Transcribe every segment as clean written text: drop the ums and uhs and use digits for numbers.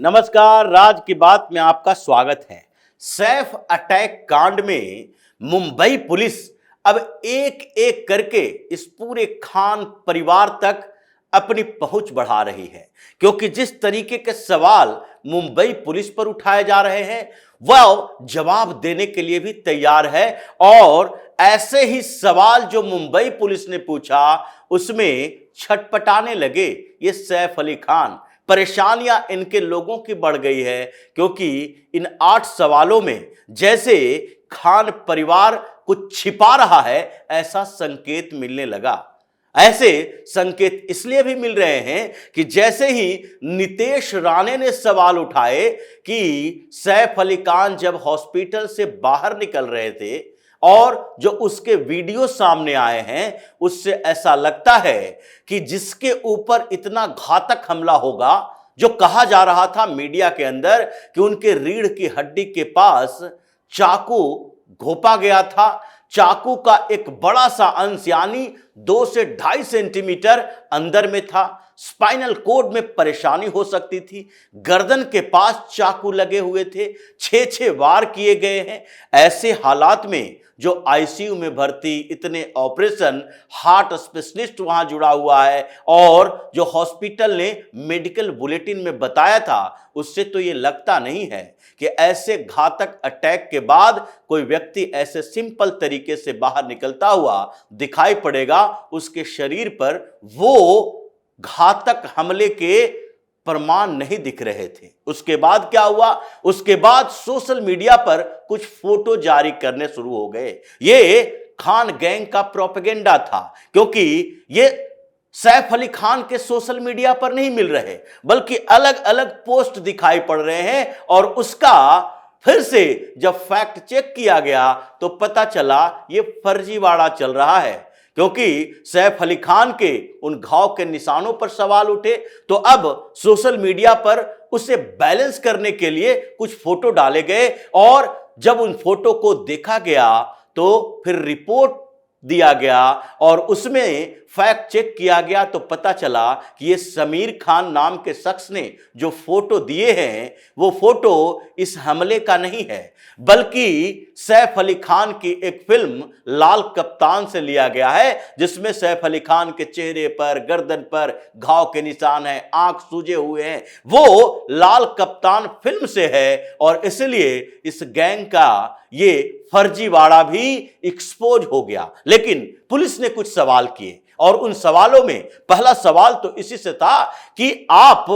नमस्कार, राज की बात में आपका स्वागत है। सैफ अटैक कांड में मुंबई पुलिस अब एक एक करके इस पूरे खान परिवार तक अपनी पहुंच बढ़ा रही है, क्योंकि जिस तरीके के सवाल मुंबई पुलिस पर उठाए जा रहे हैं वह जवाब देने के लिए भी तैयार है। और ऐसे ही सवाल जो मुंबई पुलिस ने पूछा उसमें छटपटाने लगे ये सैफ अली खान। परेशानियां इनके लोगों की बढ़ गई है, क्योंकि इन 8 सवालों में जैसे खान परिवार कुछ छिपा रहा है ऐसा संकेत मिलने लगा। ऐसे संकेत इसलिए भी मिल रहे हैं कि जैसे ही नितेश राणे ने सवाल उठाए कि सैफ अली खान जब हॉस्पिटल से बाहर निकल रहे थे और जो उसके वीडियो सामने आए हैं उससे ऐसा लगता है कि जिसके ऊपर इतना घातक हमला होगा, जो कहा जा रहा था मीडिया के अंदर कि उनके रीढ़ की हड्डी के पास चाकू घोंपा गया था, चाकू का एक बड़ा सा अंश यानी 2 से 2.5 सेंटीमीटर अंदर में था, स्पाइनल कोड में परेशानी हो सकती थी, गर्दन के पास चाकू लगे हुए थे, 6 वार किए गए हैं। ऐसे हालात में जो आईसीयू में भर्ती, इतने ऑपरेशन, हार्ट स्पेशलिस्ट वहां जुड़ा हुआ है और जो हॉस्पिटल ने मेडिकल बुलेटिन में बताया था उससे तो ये लगता नहीं है कि ऐसे घातक अटैक के बाद कोई व्यक्ति ऐसे सिंपल तरीके से बाहर निकलता हुआ दिखाई पड़ेगा। उसके शरीर पर वो घातक हमले के प्रमाण नहीं दिख रहे थे। उसके बाद क्या हुआ? उसके बाद सोशल मीडिया पर कुछ फोटो जारी करने शुरू हो गए। ये खान गैंग का प्रोपेगेंडा था, क्योंकि ये सैफ अली खान के सोशल मीडिया पर नहीं मिल रहे बल्कि अलग अलग पोस्ट दिखाई पड़ रहे हैं। और उसका फिर से जब फैक्ट चेक किया गया तो पता चला ये फर्जीवाड़ा चल रहा है, क्योंकि सैफ अली खान के उन घाव के निशानों पर सवाल उठे तो अब सोशल मीडिया पर उसे बैलेंस करने के लिए कुछ फोटो डाले गए और जब उन फोटो को देखा गया तो फिर रिपोर्ट दिया गया और उसमें फैक्ट चेक किया गया तो पता चला कि ये समीर खान नाम के शख्स ने जो फोटो दिए हैं वो फोटो इस हमले का नहीं है, बल्कि सैफ अली खान की एक फिल्म लाल कप्तान से लिया गया है, जिसमें सैफ अली खान के चेहरे पर, गर्दन पर घाव के निशान हैं, आंख सूजे हुए हैं। वो लाल कप्तान फिल्म से है और इसलिए इस गैंग का ये फर्जीवाड़ा भी एक्सपोज हो गया। लेकिन पुलिस ने कुछ सवाल किए और उन सवालों में पहला सवाल तो इसी से था कि आप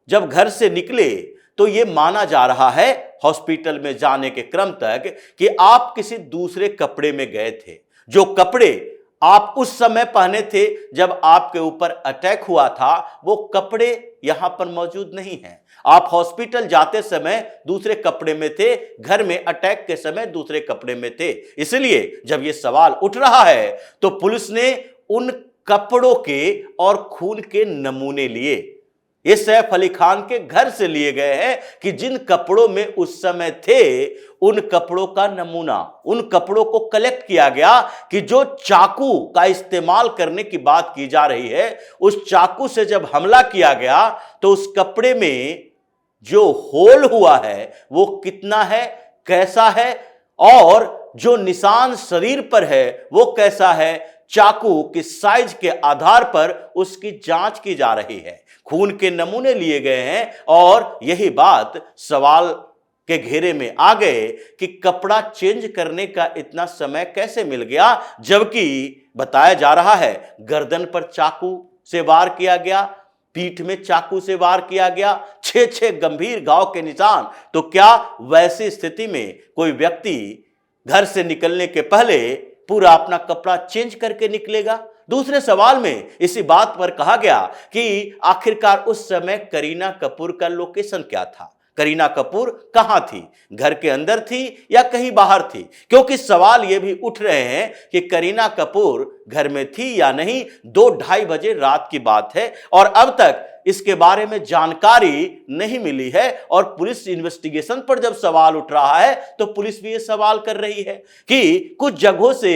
जब घर से निकले तो यह माना जा रहा है हॉस्पिटल में जाने के क्रम तक कि आप किसी दूसरे कपड़े में गए थे। जो कपड़े आप उस समय पहने थे जब आपके ऊपर अटैक हुआ था वो कपड़े यहां पर मौजूद नहीं हैं। आप हॉस्पिटल जाते समय दूसरे कपड़े में थे, घर में अटैक के समय दूसरे कपड़े में थे। इसलिए जब ये सवाल उठ रहा है तो पुलिस ने उन कपड़ों के और खून के नमूने लिए। ये सैफ अली खान के घर से लिए गए हैं कि जिन कपड़ों में उस समय थे उन कपड़ों का नमूना, उन कपड़ों को कलेक्ट किया गया कि जो चाकू का इस्तेमाल करने की बात की जा रही है उस चाकू से जब हमला किया गया तो उस कपड़े में जो होल हुआ है वो कितना है, कैसा है और जो निशान शरीर पर है वो कैसा है, चाकू किस साइज के आधार पर उसकी जांच की जा रही है। खून के नमूने लिए गए हैं और यही बात सवाल के घेरे में आ गए कि कपड़ा चेंज करने का इतना समय कैसे मिल गया, जबकि बताया जा रहा है गर्दन पर चाकू से वार किया गया, पीठ में चाकू से वार किया गया, 6 गंभीर घाव के निशान। तो क्या वैसी स्थिति में कोई व्यक्ति घर से निकलने के पहले पूरा अपना कपड़ा चेंज करके निकलेगा? दूसरे सवाल में इसी बात पर कहा गया कि आखिरकार उस समय करीना कपूर का लोकेशन क्या था, करीना कपूर कहां थी, घर के अंदर थी या कहीं बाहर थी? क्योंकि सवाल यह भी उठ रहे हैं कि करीना कपूर घर में थी या नहीं। 2-2:30 बजे रात की बात है और अब तक इसके बारे में जानकारी नहीं मिली है और पुलिस इन्वेस्टिगेशन पर जब सवाल उठ रहा है तो पुलिस भी ये सवाल कर रही है कि कुछ जगहों से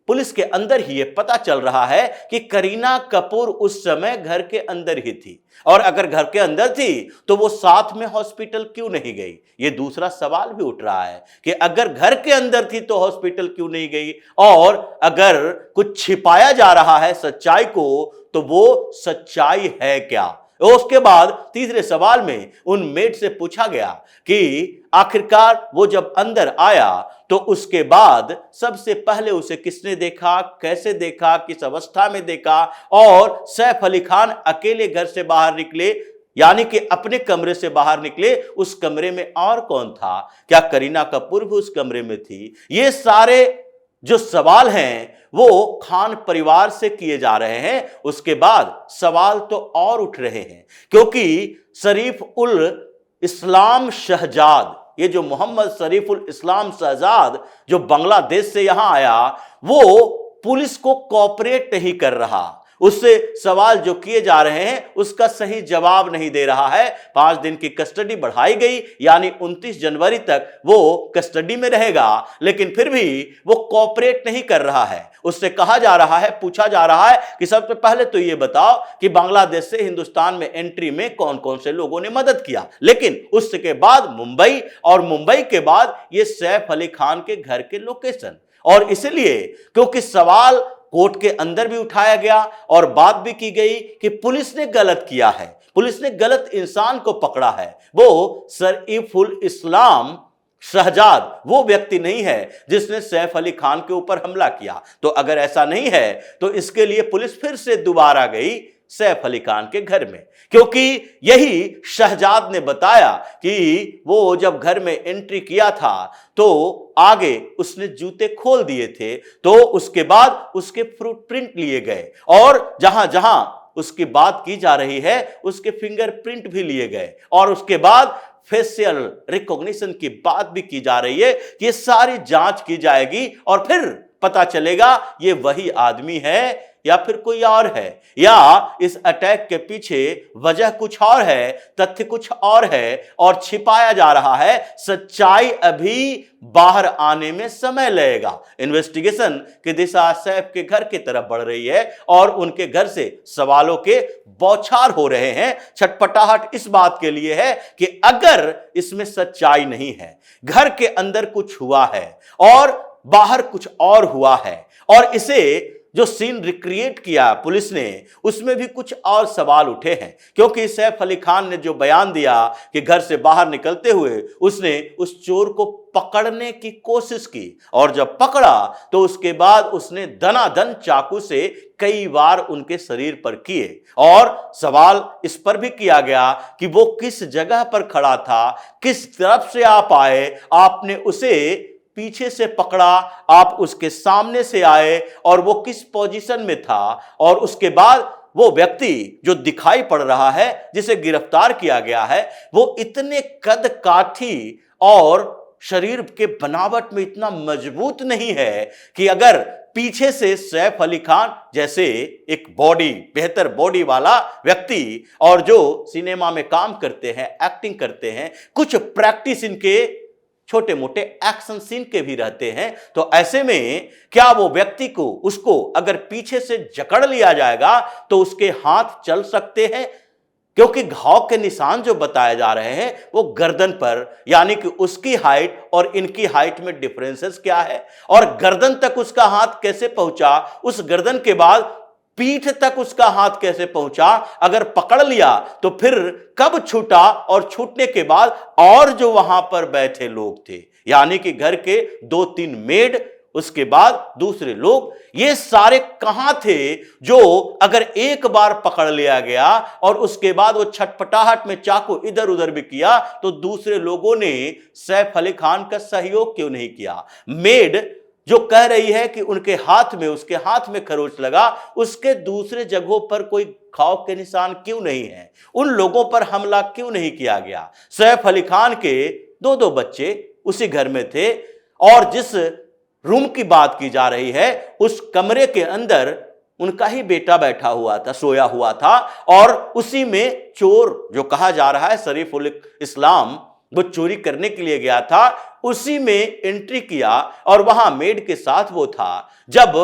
पुलिस के अंदर ही यह पता चल रहा है कि करीना कपूर उस समय घर के अंदर ही थी, और अगर घर के अंदर थी तो वो साथ में हॉस्पिटल क्यों नहीं गई। ये दूसरा सवाल भी उठ रहा है कि अगर घर के अंदर थी तो हॉस्पिटल क्यों नहीं गई, और अगर कुछ छिपाया जा रहा है सच्चाई को तो वो सच्चाई है क्या। उसके बाद तीसरे सवाल में उन मेड से पूछा गया कि आखिरकार वो जब अंदर आया तो उसके बाद सबसे पहले उसे किसने देखा, कैसे देखा, किस अवस्था में देखा, और सैफ अली खान अकेले घर से बाहर निकले, यानी कि अपने कमरे से बाहर निकले, उस कमरे में और कौन था, क्या करीना कपूर भी उस कमरे में थी। ये सारे जो सवाल हैं वो खान परिवार से किए जा रहे हैं। उसके बाद सवाल तो और उठ रहे हैं क्योंकि शरीफ उल इस्लाम शहजाद, ये जो मोहम्मद शरीफ उल इस्लाम शहजाद जो बांग्लादेश से यहां आया, वो पुलिस को कोऑपरेट नहीं कर रहा। उससे सवाल जो किए जा रहे हैं उसका सही जवाब नहीं दे रहा है। 5 दिन की कस्टडी बढ़ाई गई, यानी 29 जनवरी तक वो कस्टडी में रहेगा, लेकिन फिर भी वो कोऑपरेट नहीं कर रहा है। उससे कहा जा रहा है, पूछा जा रहा है कि सबसे पहले तो ये बताओ कि बांग्लादेश से हिंदुस्तान में एंट्री में कौन कौन से लोगों ने मदद किया। लेकिन उसके बाद मुंबई, और मुंबई के बाद ये सैफ अली खान के घर के लोकेशन, और इसलिए क्योंकि सवाल कोर्ट के अंदर भी उठाया गया और बात भी की गई कि पुलिस ने गलत किया है, पुलिस ने गलत इंसान को पकड़ा है। वो शरीफ उल इस्लाम शहजाद वो व्यक्ति नहीं है जिसने सैफ अली खान के ऊपर हमला किया। तो अगर ऐसा नहीं है तो इसके लिए पुलिस फिर से दोबारा गई सैफ अली खान के घर में, क्योंकि यही शहजाद ने बताया कि वो जब घर में एंट्री किया था तो आगे उसने जूते खोल दिए थे, तो उसके बाद उसके फुटप्रिंट लिए गए, और जहां जहां उसकी बात की जा रही है उसके फिंगरप्रिंट भी लिए गए, और उसके बाद फेशियल रिकॉग्निशन की बात भी की जा रही है कि ये सारी जांच की जाएगी और फिर पता चलेगा ये वही आदमी है या फिर कोई और है, या इस अटैक के पीछे वजह कुछ और है, तथ्य कुछ और है, और छिपाया जा रहा है। सच्चाई अभी बाहर आने में समय लगेगा। इन्वेस्टिगेशन की दिशा सैफ के घर की तरफ बढ़ रही है और उनके घर से सवालों के बौछार हो रहे हैं। छटपटाहट इस बात के लिए है कि अगर इसमें सच्चाई नहीं है, घर के अंदर कुछ हुआ है और बाहर कुछ और हुआ है, और इसे जो सीन रिक्रिएट किया पुलिस ने उसमें भी कुछ और सवाल उठे हैं, क्योंकि सैफ अली खान ने जो बयान दिया कि घर से बाहर निकलते हुए उसने उस चोर को पकड़ने की कोशिश की, और जब पकड़ा तो उसके बाद उसने दनादन चाकू से कई बार उनके शरीर पर किए, और सवाल इस पर भी किया गया कि वो किस जगह पर खड़ा था, किस तरफ से आप आए, आपने उसे पीछे से पकड़ा, आप उसके सामने से आए, और वो किस पोजीशन में था, और उसके बाद वो व्यक्ति जो दिखाई पड़ रहा है जिसे गिरफ्तार किया गया है वो इतने कद काठी और शरीर के बनावट में इतना मजबूत नहीं है कि अगर पीछे से सैफ अली खान जैसे एक बॉडी, बेहतर बॉडी वाला व्यक्ति, और जो सिनेमा में काम करते हैं, एक्टिंग करते हैं, कुछ प्रैक्टिस इनके छोटे मोटे एक्शन सीन के भी रहते हैं, तो ऐसे में क्या वो व्यक्ति को, उसको अगर पीछे से जकड़ लिया जाएगा तो उसके हाथ चल सकते हैं, क्योंकि घाव के निशान जो बताए जा रहे हैं वो गर्दन पर, यानी कि उसकी हाइट और इनकी हाइट में डिफरेंसेस क्या है, और गर्दन तक उसका हाथ कैसे पहुंचा, उस गर्दन के बाद पीठ तक उसका हाथ कैसे पहुंचा, अगर पकड़ लिया तो फिर कब छूटा, और छूटने के बाद और जो वहां पर बैठे लोग थे, यानी कि घर के 2-3 मेड, उसके बाद दूसरे लोग, ये सारे कहां थे जो अगर एक बार पकड़ लिया गया और उसके बाद वो छटपटाहट में चाकू इधर उधर भी किया तो दूसरे लोगों ने सैफ अली खान का सहयोग क्यों नहीं किया। मेड जो कह रही है कि उनके हाथ में, उसके हाथ में खरोच लगा, उसके दूसरे जगहों पर कोई घाव के निशान क्यों नहीं है, उन लोगों पर हमला क्यों नहीं किया गया। सैफ अली खान के 2 बच्चे उसी घर में थे, और जिस रूम की बात की जा रही है उस कमरे के अंदर उनका ही बेटा बैठा हुआ था, सोया हुआ था, और उसी में चोर जो कहा जा रहा है शरीफ उल इस्लाम वो चोरी करने के लिए गया था, उसी में एंट्री किया और वहां मेड के साथ वो था। जब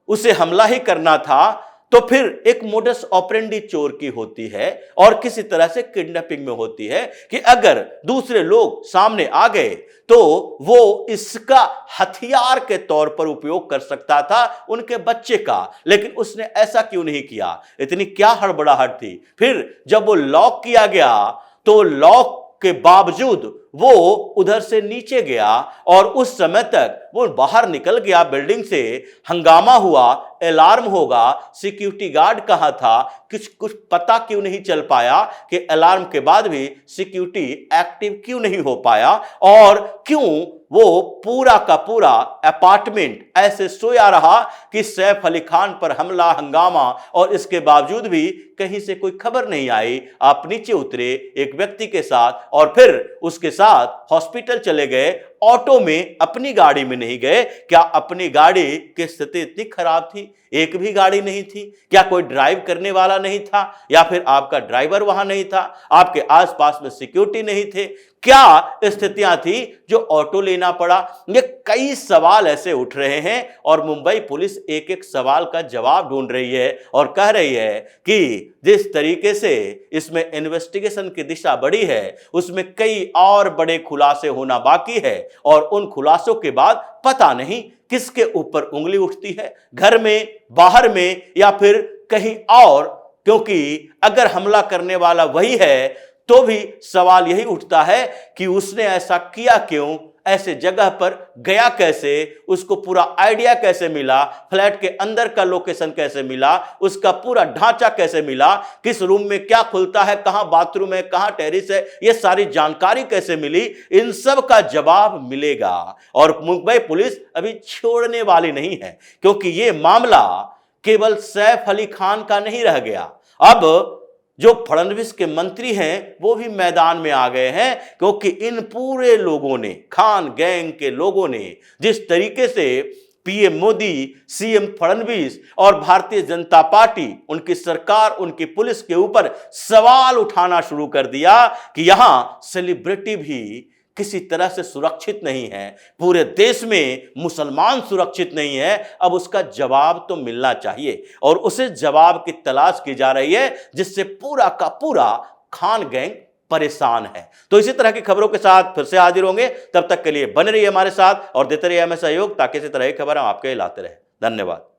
उसे हमला ही करना था तो फिर एक मोडस ऑपरेंडी चोर की होती है और किसी तरह से किडनैपिंग में होती है कि अगर दूसरे लोग सामने आ गए तो वो इसका हथियार के तौर पर उपयोग कर सकता था उनके बच्चे का। लेकिन उसने ऐसा क्यों नहीं किया? इतनी क्या हड़बड़ाहट थी? फिर जब वो लॉक किया गया तो लॉक के बावजूद वो उधर से नीचे गया और उस समय तक वो बाहर निकल गया बिल्डिंग से। हंगामा हुआ, अलार्म होगा, सिक्योरिटी गार्ड कहां था, कुछ पता क्यों नहीं चल पाया कि अलार्म के बाद भी सिक्योरिटी एक्टिव क्यों नहीं हो पाया और क्यों वो पूरा का पूरा अपार्टमेंट ऐसे सोया रहा कि सैफ अली खान पर हमला, हंगामा और इसके बावजूद भी कहीं से कोई खबर नहीं आई। आप नीचे उतरे एक व्यक्ति के साथ और फिर उसके साथ हॉस्पिटल चले गए, ऑटो में, अपनी गाड़ी में नहीं गए। क्या अपनी गाड़ी की स्थिति इतनी खराब थी? एक भी गाड़ी नहीं थी? क्या कोई ड्राइव करने वाला नहीं था या फिर आपका ड्राइवर वहां नहीं था? आपके आसपास में सिक्योरिटी नहीं थे? क्या स्थितियां थी जो ऑटो लेना पड़ा? ये कई सवाल ऐसे उठ रहे हैं और मुंबई पुलिस एक एक सवाल का जवाब ढूंढ रही है और कह रही है कि जिस तरीके से इसमें इन्वेस्टिगेशन की दिशा बढ़ी है उसमें कई और बड़े खुलासे होना बाकी है और उन खुलासों के बाद पता नहीं किसके ऊपर उंगली उठती है, घर में, बाहर में या फिर कहीं और। क्योंकि अगर हमला करने वाला वही है तो भी सवाल यही उठता है कि उसने ऐसा किया क्यों, ऐसे जगह पर गया कैसे, उसको पूरा आइडिया कैसे मिला, फ्लैट के अंदर का लोकेशन कैसे मिला, उसका पूरा ढांचा कैसे मिला, किस रूम में क्या खुलता है, कहां बाथरूम है, कहां टेरिस है, ये सारी जानकारी कैसे मिली, इन सब का जवाब मिलेगा। और मुंबई पुलिस अभी छोड़ने वाली नहीं है क्योंकि ये मामला केवल सैफ अली खान का नहीं रह गया। अब जो फडणवीस के मंत्री हैं वो भी मैदान में आ गए हैं क्योंकि इन पूरे लोगों ने, खान गैंग के लोगों ने जिस तरीके से पीएम मोदी, सीएम फडणवीस और भारतीय जनता पार्टी, उनकी सरकार, उनकी पुलिस के ऊपर सवाल उठाना शुरू कर दिया कि यहां सेलिब्रिटी भी किसी तरह से सुरक्षित नहीं है, पूरे देश में मुसलमान सुरक्षित नहीं है, अब उसका जवाब तो मिलना चाहिए और उसे जवाब की तलाश की जा रही है जिससे पूरा का पूरा खान गैंग परेशान है। तो इसी तरह की खबरों के साथ फिर से हाजिर होंगे, तब तक के लिए बने रहिए हमारे साथ और देते रहिए हमें सहयोग ताकि इसी तरह की खबर हम आपके लाते रहे। धन्यवाद।